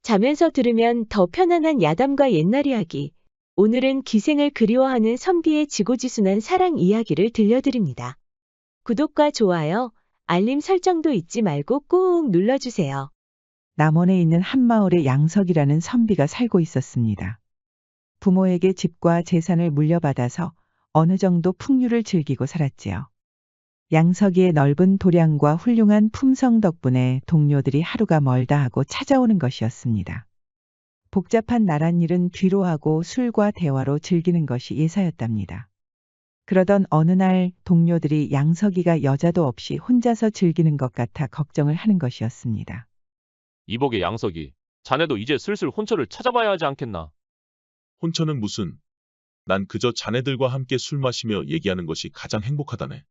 자면서 들으면 더 편안한 야담과 옛날 이야기. 오늘은 기생을 그리워하는 선비의 지고지순한 사랑 이야기를 들려드립니다. 구독과 좋아요, 알림 설정도 잊지 말고 꾹 눌러주세요. 남원에 있는 한 마을에 양석이라는 선비가 살고 있었습니다. 부모에게 집과 재산을 물려받아서 어느 정도 풍류를 즐기고 살았지요. 양석이의 넓은 도량과 훌륭한 품성 덕분에 동료들이 하루가 멀다 하고 찾아오는 것이었습니다. 복잡한 나란 일은 뒤로 하고 술과 대화로 즐기는 것이 예사였답니다. 그러던 어느 날 동료들이 양석이가 여자도 없이 혼자서 즐기는 것 같아 걱정을 하는 것이었습니다. 이복의 양석이, 자네도 이제 슬슬 혼처를 찾아봐야 하지 않겠나? 혼처는 무슨? 난 그저 자네들과 함께 술 마시며 얘기하는 것이 가장 행복하다네.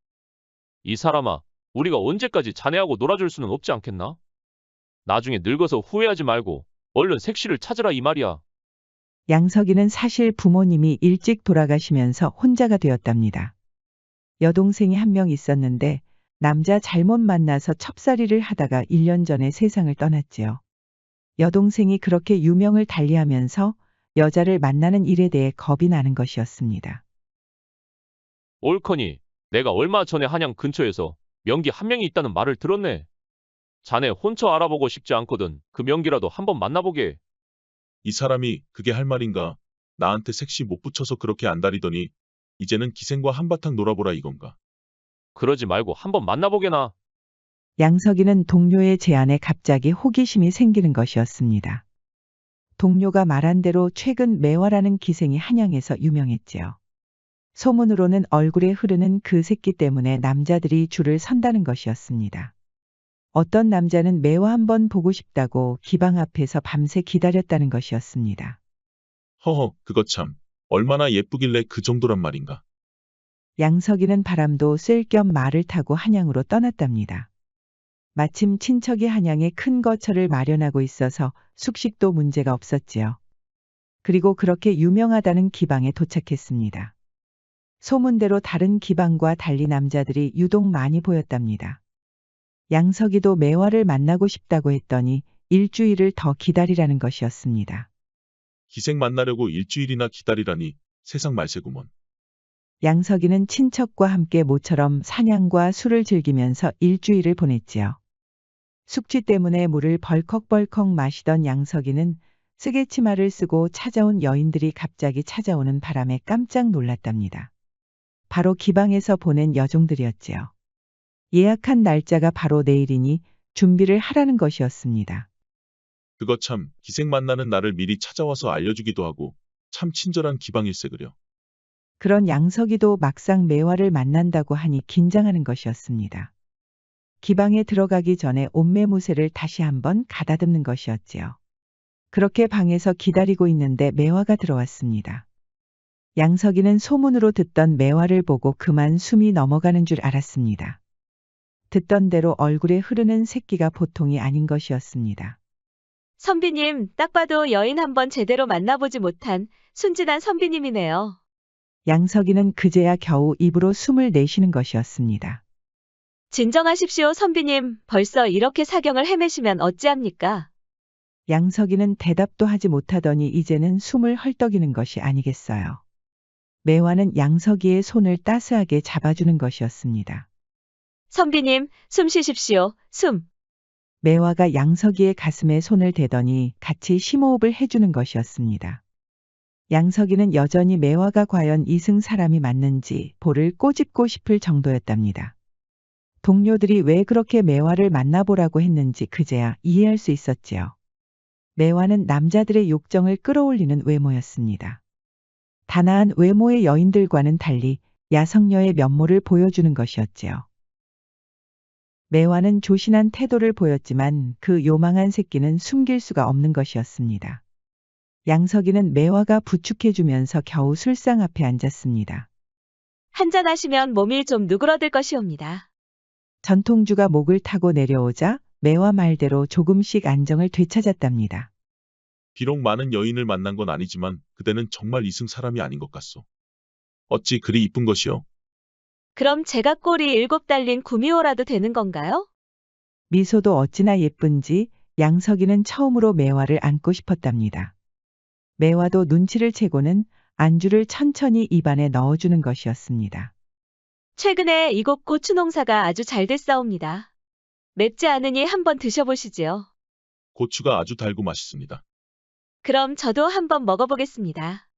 이 사람아, 우리가 언제까지 자네하고 놀아줄 수는 없지 않겠나? 나중에 늙어서 후회하지 말고 얼른 색시를 찾으라 이 말이야. 양석이는 사실 부모님이 일찍 돌아가시면서 혼자가 되었답니다. 여동생이 한 명 있었는데 남자 잘못 만나서 첩살이를 하다가 1년 전에 세상을 떠났지요. 여동생이 그렇게 유명을 달리하면서 여자를 만나는 일에 대해 겁이 나는 것이었습니다. 옳거니, 내가 얼마 전에 한양 근처에서 명기 한 명이 있다는 말을 들었네. 자네 혼처 알아보고 싶지 않거든 그 명기라도 한번 만나보게. 이 사람이 그게 할 말인가? 나한테 색시 못 붙여서 그렇게 안달이더니 이제는 기생과 한바탕 놀아보라 이건가? 그러지 말고 한번 만나보게나. 양석이는 동료의 제안에 갑자기 호기심이 생기는 것이었습니다. 동료가 말한 대로 최근 매화라는 기생이 한양에서 유명했지요. 소문으로는 얼굴에 흐르는 그 새끼 때문에 남자들이 줄을 선다는 것이었습니다. 어떤 남자는 매화 한번 보고 싶다고 기방 앞에서 밤새 기다렸다는 것이었습니다. 허허, 그거 참. 얼마나 예쁘길래 그 정도란 말인가? 양석이는 바람도 쐴 겸 말을 타고 한양으로 떠났답니다. 마침 친척이 한양에 큰 거처를 마련하고 있어서 숙식도 문제가 없었지요. 그리고 그렇게 유명하다는 기방에 도착했습니다. 소문대로 다른 기방과 달리 남자들이 유독 많이 보였답니다. 양석이도 매화를 만나고 싶다고 했더니 일주일을 더 기다리라는 것이었습니다. 기생 만나려고 일주일이나 기다리라니 세상 말세구먼. 양석이는 친척과 함께 모처럼 사냥과 술을 즐기면서 일주일을 보냈지요. 숙취 때문에 물을 벌컥벌컥 마시던 양석이는 쓰개치마를 쓰고 찾아온 여인들이 갑자기 찾아오는 바람에 깜짝 놀랐답니다. 바로 기방에서 보낸 여종들이었지요. 예약한 날짜가 바로 내일이니 준비를 하라는 것이었습니다. 그거 참, 기생 만나는 날을 미리 찾아와서 알려주기도 하고 참 친절한 기방일세 그려. 그런 양석이도 막상 매화를 만난다고 하니 긴장하는 것이었습니다. 기방에 들어가기 전에 옷매무새를 다시 한번 가다듬는 것이었지요. 그렇게 방에서 기다리고 있는데 매화가 들어왔습니다. 양석이는 소문으로 듣던 매화를 보고 그만 숨이 넘어가는 줄 알았습니다. 듣던 대로 얼굴에 흐르는 새끼가 보통이 아닌 것이었습니다. 선비님, 딱 봐도 여인 한번 제대로 만나보지 못한 순진한 선비님이네요. 양석이는 그제야 겨우 입으로 숨을 내쉬는 것이었습니다. 진정하십시오, 선비님. 벌써 이렇게 사경을 헤매시면 어찌합니까? 양석이는 대답도 하지 못하더니 이제는 숨을 헐떡이는 것이 아니겠어요. 매화는 양석이의 손을 따스하게 잡아주는 것이었습니다. 선비님, 숨 쉬십시오. 숨. 매화가 양석이의 가슴에 손을 대더니 같이 심호흡을 해주는 것이었습니다. 양석이는 여전히 매화가 과연 이승 사람이 맞는지 볼을 꼬집고 싶을 정도였답니다. 동료들이 왜 그렇게 매화를 만나보라고 했는지 그제야 이해할 수 있었지요. 매화는 남자들의 욕정을 끌어올리는 외모였습니다. 단아한 외모의 여인들과는 달리 야성녀의 면모를 보여주는 것이었지요. 매화는 조신한 태도를 보였지만 그 요망한 새끼는 숨길 수가 없는 것이었습니다. 양석이는 매화가 부축해주면서 겨우 술상 앞에 앉았습니다. 한잔하시면 몸이 좀 누그러들 것이옵니다. 전통주가 목을 타고 내려오자 매화 말대로 조금씩 안정을 되찾았답니다. 비록 많은 여인을 만난 건 아니지만 그대는 정말 이승 사람이 아닌 것 같소. 어찌 그리 이쁜 것이오? 그럼 제가 꼬리 7 달린 구미호라도 되는 건가요? 미소도 어찌나 예쁜지 양석이는 처음으로 매화를 안고 싶었답니다. 매화도 눈치를 채고는 안주를 천천히 입안에 넣어주는 것이었습니다. 최근에 이곳 고추 농사가 아주 잘 됐사옵니다. 맵지 않으니 한번 드셔보시지요. 고추가 아주 달고 맛있습니다. 그럼 저도 한번 먹어보겠습니다.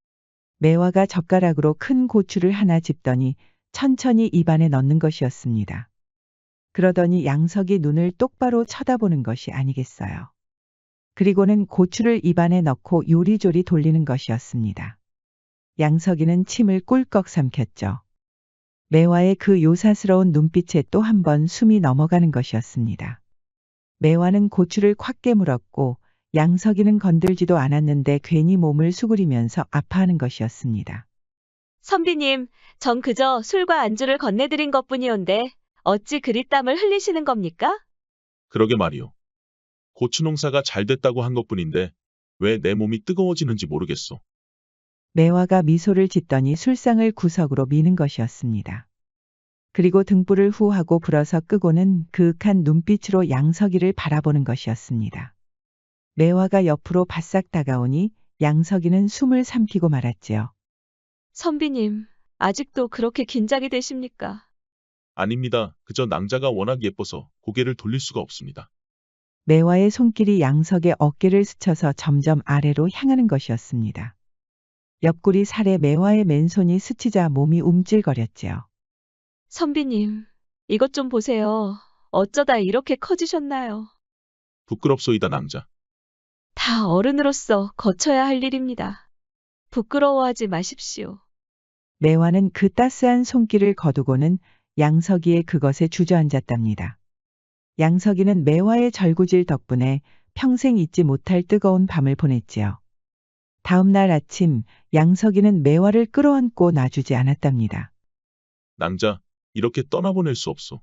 매화가 젓가락으로 큰 고추를 하나 집더니 천천히 입안에 넣는 것이었습니다. 그러더니 양석이 눈을 똑바로 쳐다보는 것이 아니겠어요. 그리고는 고추를 입안에 넣고 요리조리 돌리는 것이었습니다. 양석이는 침을 꿀꺽 삼켰죠. 매화의 그 요사스러운 눈빛에 또 한 번 숨이 넘어가는 것이었습니다. 매화는 고추를 콱 깨물었고 양석이는 건들지도 않았는데 괜히 몸을 수그리면서 아파하는 것이었습니다. 선비님, 전 그저 술과 안주를 건네드린 것뿐이온데 어찌 그리 땀을 흘리시는 겁니까? 그러게 말이오. 고추 농사가 잘 됐다고 한 것뿐인데 왜 내 몸이 뜨거워지는지 모르겠소. 매화가 미소를 짓더니 술상을 구석으로 미는 것이었습니다. 그리고 등불을 후하고 불어서 끄고는 그윽한 눈빛으로 양석이를 바라보는 것이었습니다. 매화가 옆으로 바싹 다가오니 양석이는 숨을 삼키고 말았지요. 선비님, 아직도 그렇게 긴장이 되십니까? 아닙니다. 그저 낭자가 워낙 예뻐서 고개를 돌릴 수가 없습니다. 매화의 손길이 양석의 어깨를 스쳐서 점점 아래로 향하는 것이었습니다. 옆구리 살에 매화의 맨손이 스치자 몸이 움찔거렸지요. 선비님, 이것 좀 보세요. 어쩌다 이렇게 커지셨나요? 부끄럽소이다 낭자. 다 어른으로서 거쳐야 할 일입니다. 부끄러워하지 마십시오. 매화는 그 따스한 손길을 거두고는 양석이의 그것에 주저앉았답니다. 양석이는 매화의 절구질 덕분에 평생 잊지 못할 뜨거운 밤을 보냈지요. 다음 날 아침 양석이는 매화를 끌어안고 놔주지 않았답니다. 낭자, 이렇게 떠나보낼 수 없소.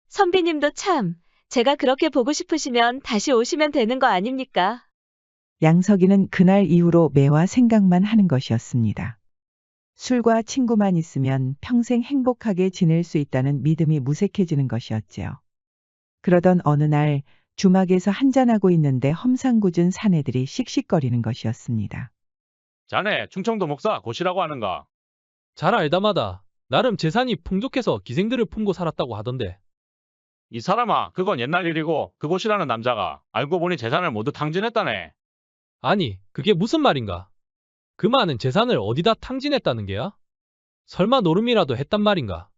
선비님도 참, 제가 그렇게 보고 싶으시면 다시 오시면 되는 거 아닙니까? 양석이는 그날 이후로 매화 생각만 하는 것이었습니다. 술과 친구만 있으면 평생 행복하게 지낼 수 있다는 믿음이 무색해지는 것이었지요. 그러던 어느 날 주막에서 한잔하고 있는데 험상궂은 사내들이 씩씩거리는 것이었습니다. 자네 충청도 목사 고시라고 하는가? 잘 알다마다 나름 재산이 풍족해서 기생들을 품고 살았다고 하던데. 이 사람아, 그건 옛날 일이고 그곳이라는 남자가 알고 보니 재산을 모두 탕진했다네. 아니, 그게 무슨 말인가? 그 많은 재산을 어디다 탕진했다는 게야? 설마 노름이라도 했단 말인가?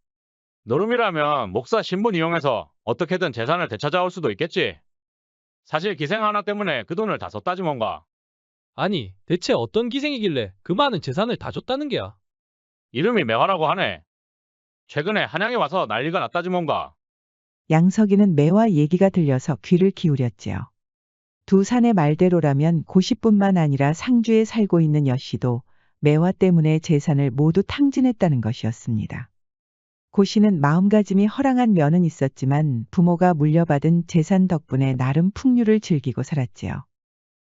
노름이라면 목사 신분 이용해서 어떻게든 재산을 되찾아올 수도 있겠지. 사실 기생 하나 때문에 그 돈을 다 썼다지 뭔가. 아니, 대체 어떤 기생이길래 그 많은 재산을 다 줬다는 게야? 이름이 매화라고 하네. 최근에 한양에 와서 난리가 났다지 뭔가. 양석이는 매화 얘기가 들려서 귀를 기울였지요. 두 사내 말대로라면 고시뿐만 아니라 상주에 살고 있는 여씨도 매화 때문에 재산을 모두 탕진했다는 것이었습니다. 고씨는 마음가짐이 허랑한 면은 있었지만 부모가 물려받은 재산 덕분에 나름 풍류를 즐기고 살았지요.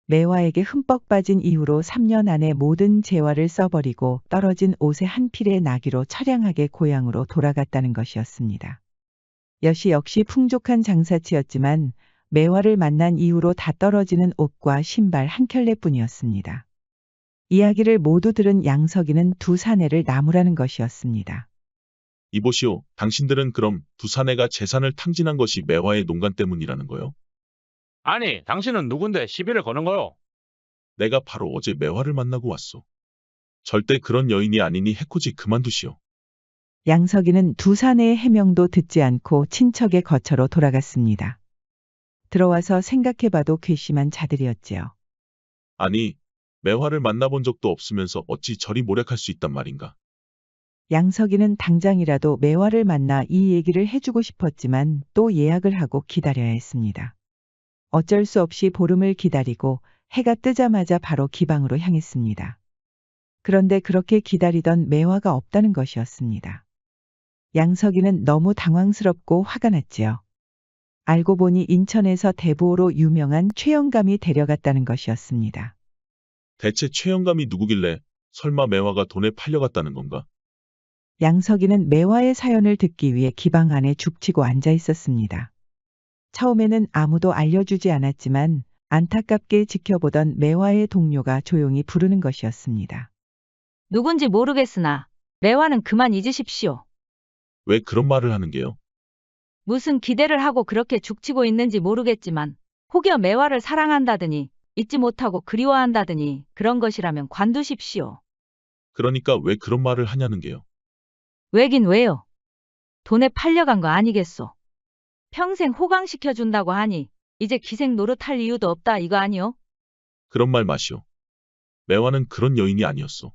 매화에게 흠뻑 빠진 이후로 3년 안에 모든 재화를 써버리고 떨어진 옷의 한 필의 나귀로 처량하게 고향으로 돌아갔다는 것이었습니다. 여씨 역시 풍족한 장사치였지만 매화를 만난 이후로 다 떨어지는 옷과 신발 한 켤레뿐이었습니다. 이야기를 모두 들은 양석이는 두 사내를 나무라는 것이었습니다. 이보시오, 당신들은 그럼 두 사내가 재산을 탕진한 것이 매화의 농간 때문이라는 거요? 아니, 당신은 누군데 시비를 거는 거요? 내가 바로 어제 매화를 만나고 왔소. 절대 그런 여인이 아니니 해코지 그만두시오. 양석이는 두 사내의 해명도 듣지 않고 친척의 거처로 돌아갔습니다. 들어와서 생각해봐도 괘씸한 자들이었지요. 아니, 매화를 만나본 적도 없으면서 어찌 저리 모략할 수 있단 말인가. 양석이는 당장이라도 매화를 만나 이 얘기를 해주고 싶었지만 또 예약을 하고 기다려야 했습니다. 어쩔 수 없이 보름을 기다리고 해가 뜨자마자 바로 기방으로 향했습니다. 그런데 그렇게 기다리던 매화가 없다는 것이었습니다. 양석이는 너무 당황스럽고 화가 났지요. 알고 보니 인천에서 대보로 유명한 최영감이 데려갔다는 것이었습니다. 대체 최영감이 누구길래 설마 매화가 돈에 팔려갔다는 건가? 양석이는 매화의 사연을 듣기 위해 기방 안에 죽치고 앉아 있었습니다. 처음에는 아무도 알려주지 않았지만 안타깝게 지켜보던 매화의 동료가 조용히 부르는 것이었습니다. 누군지 모르겠으나 매화는 그만 잊으십시오. 왜 그런 말을 하는 게요? 무슨 기대를 하고 그렇게 죽치고 있는지 모르겠지만 혹여 매화를 사랑한다더니 잊지 못하고 그리워한다더니 그런 것이라면 관두십시오. 그러니까 왜 그런 말을 하냐는 게요. 왜긴 왜요? 돈에 팔려간 거 아니겠소. 평생 호강시켜준다고 하니 이제 기생 노릇할 이유도 없다 이거 아니요? 그런 말 마시오. 매화는 그런 여인이 아니었소.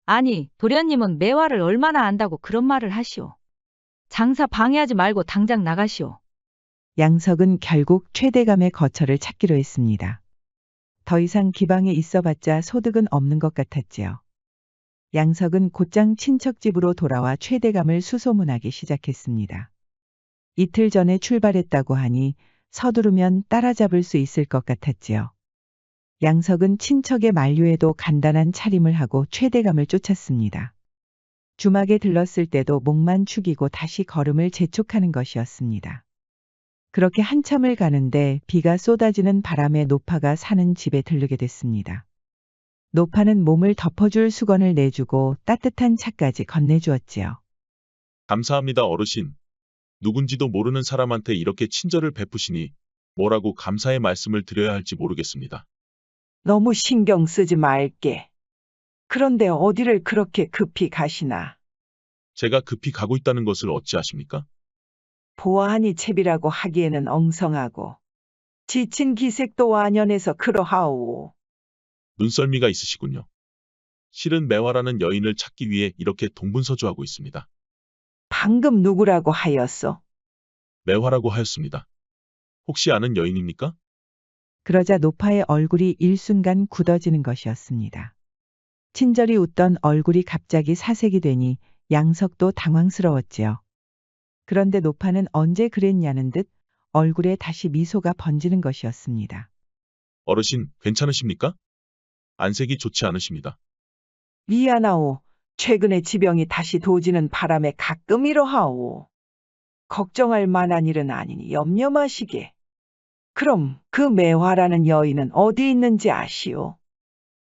아니, 도련님은 매화를 얼마나 안다고 그런 말을 하시오. 장사 방해하지 말고 당장 나가시오. 양석은 결국 최대감의 거처를 찾기로 했습니다. 더 이상 기방에 있어봤자 소득은 없는 것 같았지요. 양석은 곧장 친척 집으로 돌아와 최대감을 수소문하기 시작했습니다. 이틀 전에 출발했다고 하니 서두르면 따라잡을 수 있을 것 같았지요. 양석은 친척의 만류에도 간단한 차림을 하고 최대감을 쫓았습니다. 주막에 들렀을 때도 목만 축이고 다시 걸음을 재촉하는 것이었습니다. 그렇게 한참을 가는데 비가 쏟아지는 바람에 노파가 사는 집에 들르게 됐습니다. 노파는 몸을 덮어줄 수건을 내주고 따뜻한 차까지 건네주었지요. 감사합니다, 어르신. 누군지도 모르는 사람한테 이렇게 친절을 베푸시니 뭐라고 감사의 말씀을 드려야 할지 모르겠습니다. 너무 신경 쓰지 말게. 그런데 어디를 그렇게 급히 가시나? 제가 급히 가고 있다는 것을 어찌 아십니까? 보아하니 채비라고 하기에는 엉성하고 지친 기색도 완연해서 그러하오. 눈썰미가 있으시군요. 실은 매화라는 여인을 찾기 위해 이렇게 동분서주하고 있습니다. 방금 누구라고 하였소? 매화라고 하였습니다. 혹시 아는 여인입니까? 그러자 노파의 얼굴이 일순간 굳어지는 것이었습니다. 친절히 웃던 얼굴이 갑자기 사색이 되니 양석도 당황스러웠지요. 그런데 노파는 언제 그랬냐는 듯 얼굴에 다시 미소가 번지는 것이었습니다. 어르신, 괜찮으십니까? 안색이 좋지 않으십니다. 미안하오. 최근에 지병이 다시 도지는 바람에 가끔 이러하오. 걱정할 만한 일은 아니니 염려 마시게. 그럼 그 매화라는 여인은 어디 있는지 아시오?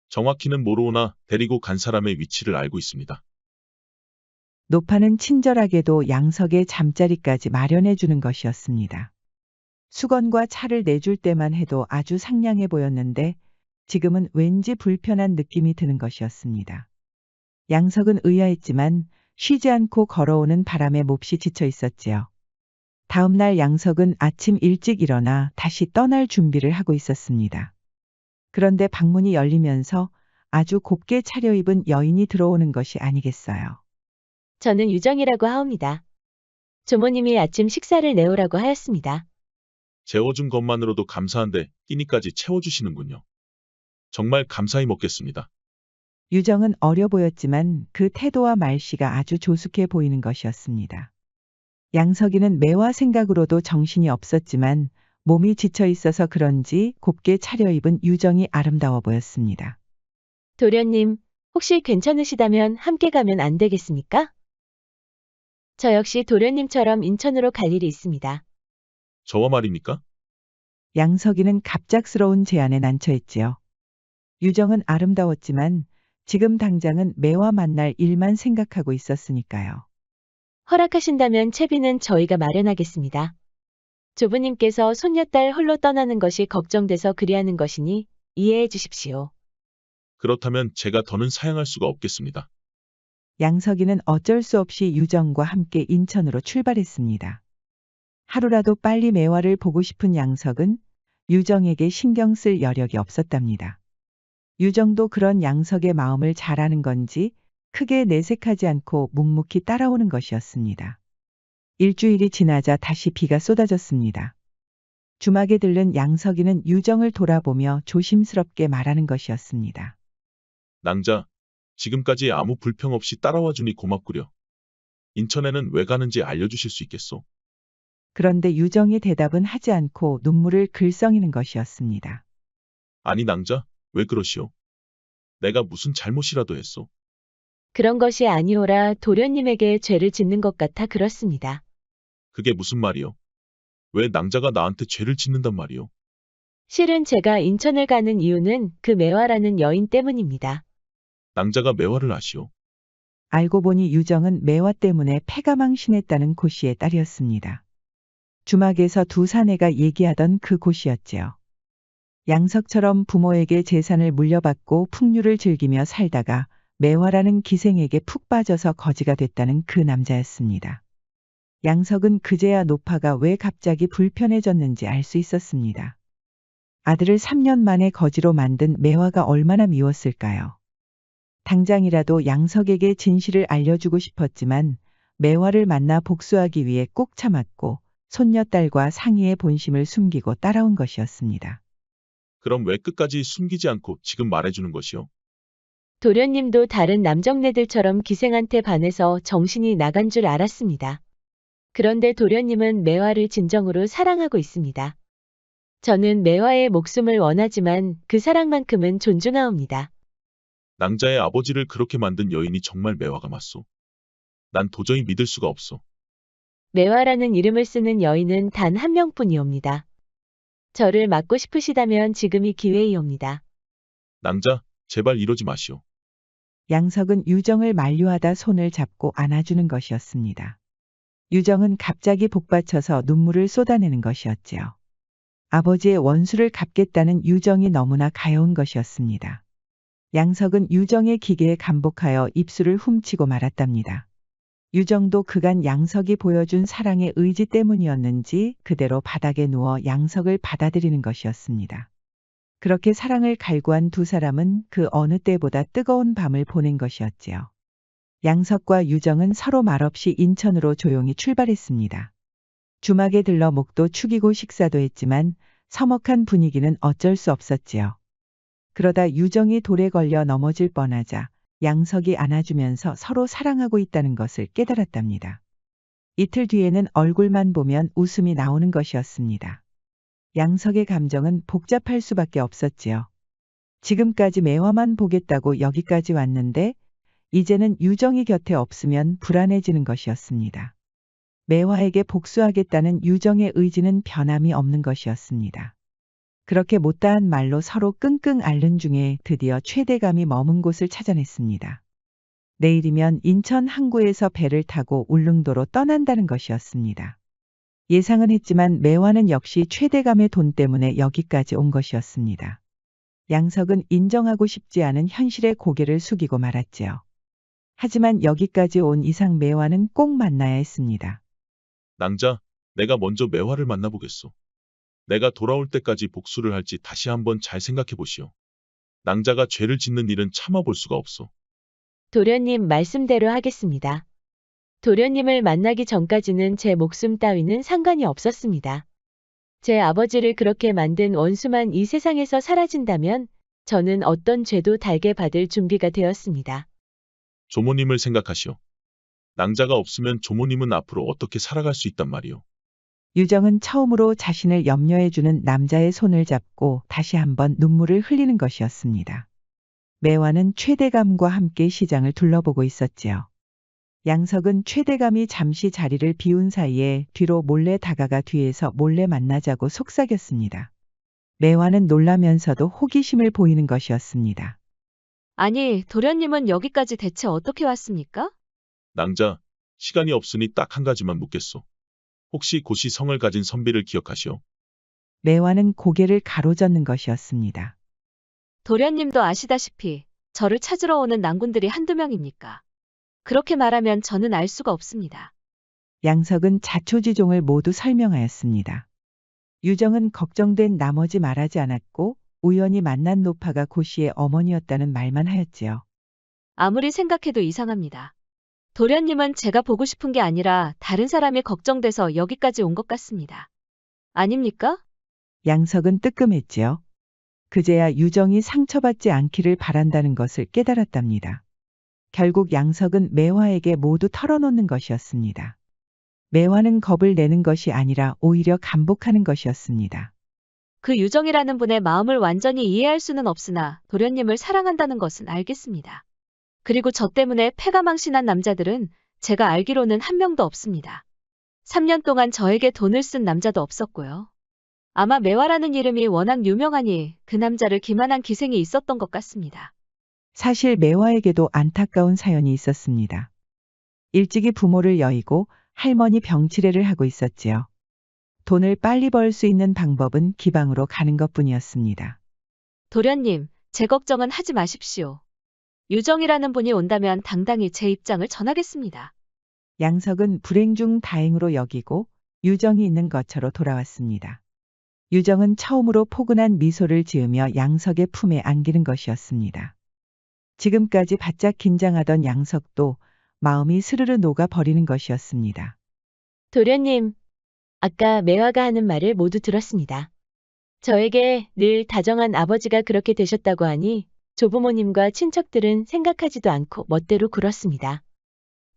정확히는 모르오나 데리고 간 사람의 위치를 알고 있습니다. 노파는 친절하게도 양석의 잠자리까지 마련해 주는 것이었습니다. 수건과 차를 내줄 때만 해도 아주 상냥해 보였는데 지금은 왠지 불편한 느낌이 드는 것이었습니다. 양석은 의아했지만 쉬지 않고 걸어오는 바람에 몹시 지쳐 있었지요. 다음 날 양석은 아침 일찍 일어나 다시 떠날 준비를 하고 있었습니다. 그런데 방문이 열리면서 아주 곱게 차려입은 여인이 들어오는 것이 아니겠어요. 저는 유정이라고 하옵니다. 조모님이 아침 식사를 내오라고 하였습니다. 재워준 것만으로도 감사한데 끼니까지 채워주시는군요. 정말 감사히 먹겠습니다. 유정은 어려 보였지만 그 태도와 말씨가 아주 조숙해 보이는 것이었습니다. 양석이는 매화 생각으로도 정신이 없었지만 몸이 지쳐 있어서 그런지 곱게 차려입은 유정이 아름다워 보였습니다. 도련님, 혹시 괜찮으시다면 함께 가면 안 되겠습니까? 저 역시 도련님처럼 인천으로 갈 일이 있습니다. 저와 말입니까? 양석이는 갑작스러운 제안에 난처했지요. 유정은 아름다웠지만 지금 당장은 매화 만날 일만 생각하고 있었으니까요. 허락하신다면 채비는 저희가 마련하겠습니다. 조부님께서 손녀딸 홀로 떠나는 것이 걱정돼서 그리하는 것이니 이해해 주십시오. 그렇다면 제가 더는 사양할 수가 없겠습니다. 양석이는 어쩔 수 없이 유정과 함께 인천으로 출발했습니다. 하루라도 빨리 매화를 보고 싶은 양석은 유정에게 신경 쓸 여력이 없었답니다. 유정도 그런 양석의 마음을 잘 아는 건지 크게 내색하지 않고 묵묵히 따라오는 것이었습니다. 일주일이 지나자 다시 비가 쏟아졌습니다. 주막에 들른 양석이는 유정을 돌아보며 조심스럽게 말하는 것이었습니다. 낭자, 지금까지 아무 불평 없이 따라와 주니 고맙구려. 인천에는 왜 가는지 알려주실 수 있겠소? 그런데 유정의 대답은 하지 않고 눈물을 글썽이는 것이었습니다. 아니 낭자, 왜 그러시오? 내가 무슨 잘못이라도 했소? 그런 것이 아니오라 도련님에게 죄를 짓는 것 같아 그렇습니다. 그게 무슨 말이오? 왜 낭자가 나한테 죄를 짓는단 말이오? 실은 제가 인천을 가는 이유는 그 매화라는 여인 때문입니다. 낭자가 매화를 아시오? 알고 보니 유정은 매화 때문에 패가 망신했다는 고씨의 딸이었습니다. 주막에서 두 사내가 얘기하던 그 고씨였지요. 양석처럼 부모에게 재산을 물려받고 풍류를 즐기며 살다가 매화라는 기생에게 푹 빠져서 거지가 됐다는 그 남자였습니다. 양석은 그제야 노파가 왜 갑자기 불편해졌는지 알 수 있었습니다. 아들을 3년 만에 거지로 만든 매화가 얼마나 미웠을까요? 당장이라도 양석에게 진실을 알려주고 싶었지만 매화를 만나 복수하기 위해 꾹 참았고 손녀딸과 상의의 본심을 숨기고 따라온 것이었습니다. 그럼 왜 끝까지 숨기지 않고 지금 말해주는 것이오? 도련님도 다른 남정네들처럼 기생한테 반해서 정신이 나간 줄 알았습니다. 그런데 도련님은 매화를 진정으로 사랑하고 있습니다. 저는 매화의 목숨을 원하지만 그 사랑만큼은 존중하옵니다. 낭자의 아버지를 그렇게 만든 여인이 정말 매화가 맞소. 난 도저히 믿을 수가 없소. 매화라는 이름을 쓰는 여인은 단 한 명뿐이옵니다. 저를 맞고 싶으시다면 지금이 기회이옵니다. 낭자, 제발 이러지 마시오. 양석은 유정을 만류하다 손을 잡고 안아주는 것이었습니다. 유정은 갑자기 복받쳐서 눈물을 쏟아내는 것이었지요. 아버지의 원수를 갚겠다는 유정이 너무나 가여운 것이었습니다. 양석은 유정의 기계에 감복하여 입술을 훔치고 말았답니다. 유정도 그간 양석이 보여준 사랑의 의지 때문이었는지 그대로 바닥에 누워 양석을 받아들이는 것이었습니다. 그렇게 사랑을 갈구한 두 사람은 그 어느 때보다 뜨거운 밤을 보낸 것이었지요. 양석과 유정은 서로 말없이 인천으로 조용히 출발했습니다. 주막에 들러 목도 축이고 식사도 했지만 서먹한 분위기는 어쩔 수 없었지요. 그러다 유정이 돌에 걸려 넘어질 뻔하자 양석이 안아주면서 서로 사랑하고 있다는 것을 깨달았답니다. 이틀 뒤에는 얼굴만 보면 웃음이 나오는 것이었습니다. 양석의 감정은 복잡할 수밖에 없었지요. 지금까지 매화만 보겠다고 여기까지 왔는데 이제는 유정이 곁에 없으면 불안해지는 것이었습니다. 매화에게 복수하겠다는 유정의 의지는 변함이 없는 것이었습니다. 그렇게 못다한 말로 서로 끙끙 앓는 중에 드디어 최대감이 머문 곳을 찾아냈습니다. 내일이면 인천 항구에서 배를 타고 울릉도로 떠난다는 것이었습니다. 예상은 했지만 매화는 역시 최대감의 돈 때문에 여기까지 온 것이었습니다. 양석은 인정하고 싶지 않은 현실에 고개를 숙이고 말았지요. 하지만 여기까지 온 이상 매화는 꼭 만나야 했습니다. 낭자, 내가 먼저 매화를 만나보겠소. 내가 돌아올 때까지 복수를 할지 다시 한번 잘 생각해 보시오. 낭자가 죄를 짓는 일은 참아볼 수가 없소. 도련님 말씀대로 하겠습니다. 도련님을 만나기 전까지는 제 목숨 따위는 상관이 없었습니다. 제 아버지를 그렇게 만든 원수만 이 세상에서 사라진다면 저는 어떤 죄도 달게 받을 준비가 되었습니다. 조모님을 생각하시오. 낭자가 없으면 조모님은 앞으로 어떻게 살아갈 수 있단 말이오. 유정은 처음으로 자신을 염려해주는 남자의 손을 잡고 다시 한번 눈물을 흘리는 것이었습니다. 매화는 최대감과 함께 시장을 둘러보고 있었지요. 양석은 최대감이 잠시 자리를 비운 사이에 뒤로 몰래 다가가 뒤에서 몰래 만나자고 속삭였습니다. 매화는 놀라면서도 호기심을 보이는 것이었습니다. 아니, 도련님은 여기까지 대체 어떻게 왔습니까? 낭자, 시간이 없으니 딱 한 가지만 묻겠소. 혹시 고시 성을 가진 선비를 기억하시오? 매화는 고개를 가로젓는 것이었습니다. 도련님도 아시다시피 저를 찾으러 오는 난군들이 한두 명입니까? 그렇게 말하면 저는 알 수가 없습니다. 양석은 자초지종을 모두 설명하였습니다. 유정은 걱정된 나머지 말하지 않았고 우연히 만난 노파가 고씨의 어머니였다는 말만 하였지요. 아무리 생각해도 이상합니다. 도련님은 제가 보고 싶은 게 아니라 다른 사람이 걱정돼서 여기까지 온 것 같습니다. 아닙니까? 양석은 뜨끔했지요. 그제야 유정이 상처받지 않기를 바란다는 것을 깨달았답니다. 결국 양석은 매화에게 모두 털어놓는 것이었습니다. 매화는 겁을 내는 것이 아니라 오히려 감복하는 것이었습니다. 그 유정이라는 분의 마음을 완전히 이해할 수는 없으나 도련님을 사랑한다는 것은 알겠습니다. 그리고 저 때문에 패가 망신한 남자들은 제가 알기로는 한 명도 없습니다. 3년 동안 저에게 돈을 쓴 남자도 없었고요. 아마 매화라는 이름이 워낙 유명하니 그 남자를 기만한 기생이 있었던 것 같습니다. 사실 매화에게도 안타까운 사연이 있었습니다. 일찍이 부모를 여의고 할머니 병치레를 하고 있었지요. 돈을 빨리 벌 수 있는 방법은 기방으로 가는 것뿐이었습니다. 도련님, 제 걱정은 하지 마십시오. 유정이라는 분이 온다면 당당히 제 입장을 전하겠습니다. 양석은 불행 중 다행으로 여기고 유정이 있는 거처로 돌아왔습니다. 유정은 처음으로 포근한 미소를 지으며 양석의 품에 안기는 것이었습니다. 지금까지 바짝 긴장하던 양석도 마음이 스르르 녹아 버리는 것이었습니다. 도련님, 아까 매화가 하는 말을 모두 들었습니다. 저에게 늘 다정한 아버지가 그렇게 되셨다고 하니 조부모님과 친척들은 생각하지도 않고 멋대로 굴었습니다.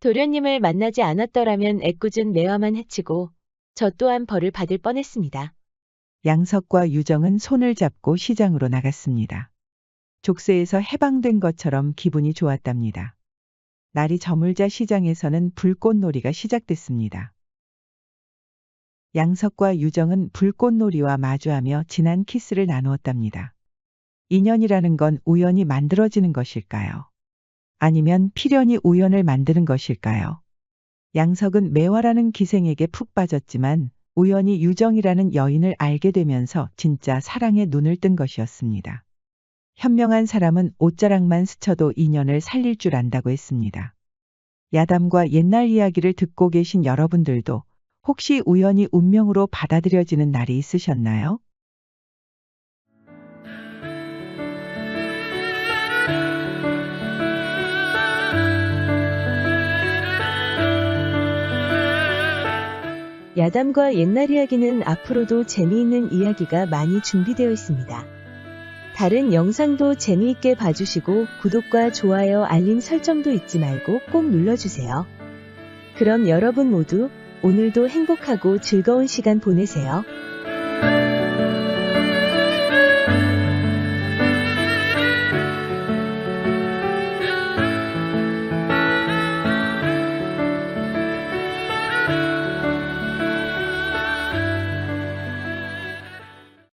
도련님을 만나지 않았더라면 애꿎은 매화만 해치고 저 또한 벌을 받을 뻔했습니다. 양석과 유정은 손을 잡고 시장으로 나갔습니다. 족쇄에서 해방된 것처럼 기분이 좋았답니다. 날이 저물자 시장에서는 불꽃놀이가 시작됐습니다. 양석과 유정은 불꽃놀이와 마주하며 진한 키스를 나누었답니다. 인연이라는 건 우연히 만들어지는 것일까요? 아니면 필연이 우연을 만드는 것일까요? 양석은 매화라는 기생에게 푹 빠졌지만 우연히 유정이라는 여인을 알게 되면서 진짜 사랑에 눈을 뜬 것이었습니다. 현명한 사람은 옷자락만 스쳐도 인연을 살릴 줄 안다고 했습니다. 야담과 옛날 이야기를 듣고 계신 여러분들도 혹시 우연히 운명으로 받아들여지는 날이 있으셨나요? 야담과 옛날 이야기는 앞으로도 재미있는 이야기가 많이 준비되어 있습니다. 다른 영상도 재미있게 봐주시고 구독과 좋아요, 알림 설정도 잊지 말고 꼭 눌러주세요. 그럼 여러분 모두 오늘도 행복하고 즐거운 시간 보내세요.